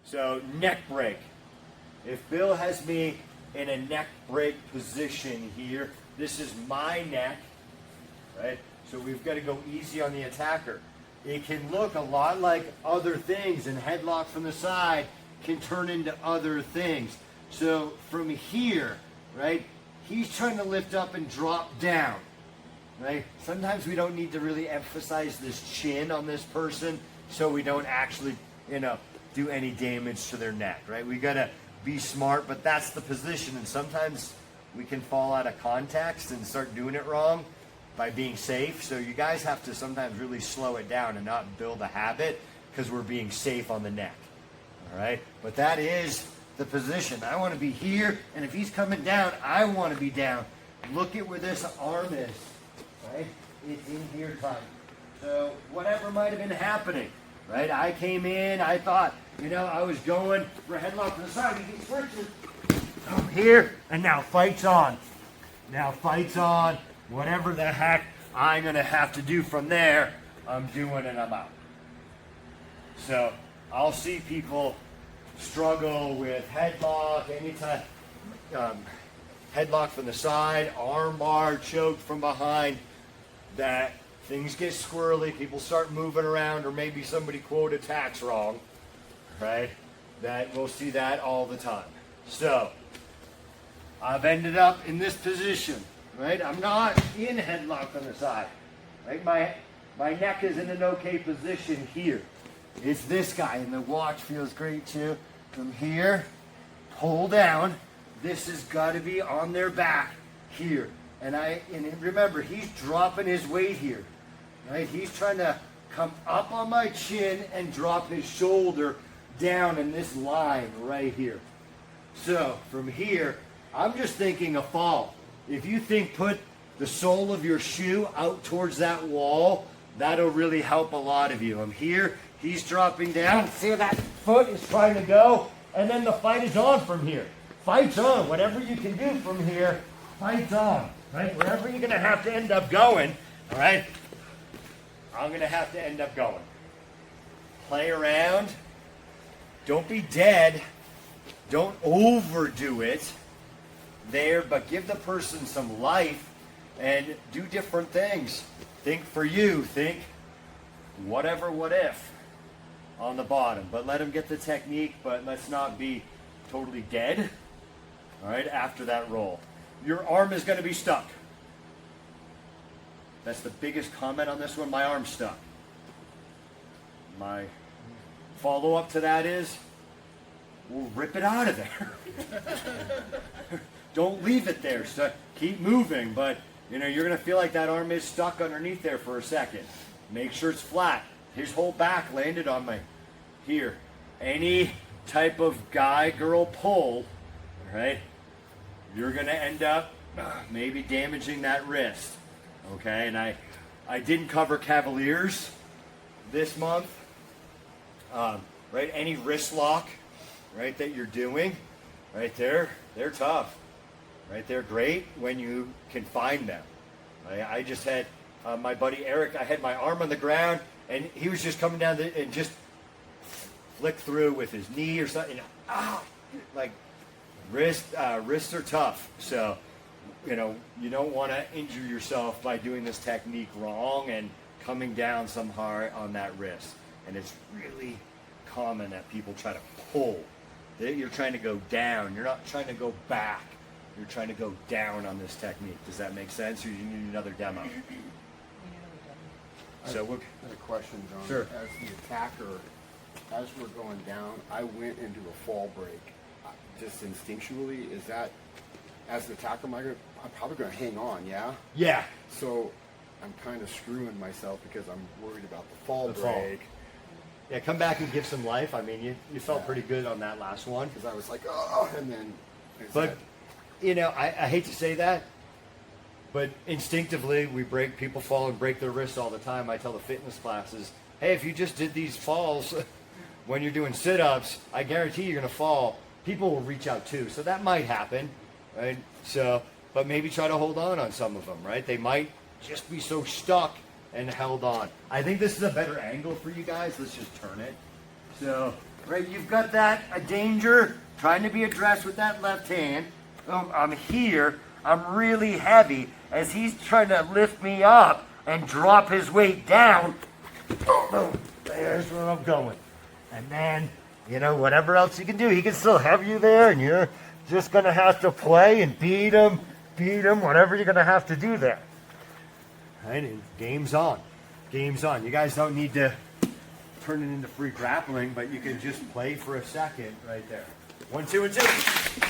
So neck break. If Bill has me in a neck break position here, this is my neck, right? So we've got to go easy on the attacker. It can look a lot like other things, and headlock from the side can turn into other things. So from here, right, he's trying to lift up and drop down, right? Sometimes we don't need to really emphasize this chin on this person so we don't actually, do any damage to their neck, right? We got to be smart, but that's the position, and sometimes we can fall out of context and start doing it wrong by being safe. So you guys have to sometimes really slow it down and not build a habit because we're being safe on the neck. All right, but that is the position. I want to be here, and if he's coming down, I want to be down. Look at where this arm is, right? It's in here tight. So whatever might have been happening, right? I came in, I thought, I was going for a headlock to the side. He gets friction. I'm here, and now fight's on. Now fight's on. Whatever the heck I'm going to have to do from there, I'm doing and I'm out. So I'll see people struggle with headlock, anytime, headlock from the side, arm bar, choke from behind, that things get squirrely, people start moving around, or maybe somebody quote attacks wrong, right? That we'll see that all the time. So I've ended up in this position. Right, I'm not in headlock on the side. Right, my neck is in an okay position here. It's this guy, and the watch feels great too. From here, pull down. This has got to be on their back here. And remember, he's dropping his weight here. Right, he's trying to come up on my chin and drop his shoulder down in this line right here. So from here, I'm just thinking a fall. If you think put the sole of your shoe out towards that wall, that'll really help a lot of you. I'm here, he's dropping down. See how that foot is trying to go? And then the fight is on from here. Fight's on. Whatever you can do from here, fight's on. Right? Wherever you're going to have to end up going, all right, I'm going to have to end up going. Play around. Don't be dead. Don't overdo it there, but give the person some life and do different things. Think for you, think whatever, what if on the bottom, but let them get the technique, but let's not be totally dead. All right, after that roll, your arm is going to be stuck. That's the biggest comment on this one. My arm's stuck. My follow-up to that is, we'll rip it out of there. Don't leave it there. So keep moving, but you're going to feel like that arm is stuck underneath there for a second. Make sure it's flat. His whole back landed on my here. Any type of guy, girl pull, right? You're going to end up maybe damaging that wrist. Okay, and I didn't cover Cavaliers this month. Right, any wrist lock, right, that you're doing, right there, they're tough. Right, they're great when you can find them. I just had my buddy Eric, I had my arm on the ground, and he was just coming down and just flick through with his knee or something. Like wrists are tough. So, you don't want to injure yourself by doing this technique wrong and coming down somehow on that wrist. And it's really common that people try to pull. You're trying to go down. You're not trying to go back. You're trying to go down on this technique. Does that make sense, or you need another demo? So I had a question, John. Sure. As the attacker, as we're going down, I went into a fall break. Just instinctually, is that, as the attacker, I'm probably going to hang on, yeah? Yeah. So I'm kind of screwing myself because I'm worried about the fall break. Yeah, come back and give some life. I mean, you felt pretty good on that last one. Because I was like, oh, and then... But, I hate to say that, but instinctively, people fall and break their wrists all the time. I tell the fitness classes, hey, if you just did these falls when you're doing sit-ups, I guarantee you're going to fall. People will reach out too, so that might happen, right? So, but maybe try to hold on some of them, right? They might just be so stuck and held on. I think this is a better angle for you guys. Let's just turn it. So right? You've got that a danger trying to be addressed with that left hand. I'm here. I'm really heavy as he's trying to lift me up and drop his weight down. Boom. There's where I'm going. And then, you know, whatever else you can do, he can still have you there, and you're just going to have to play and beat him, whatever you're going to have to do there. Right? And game's on. Game's on. You guys don't need to turn it into free grappling, but you can just play for a second right there. 1, 2, and 2.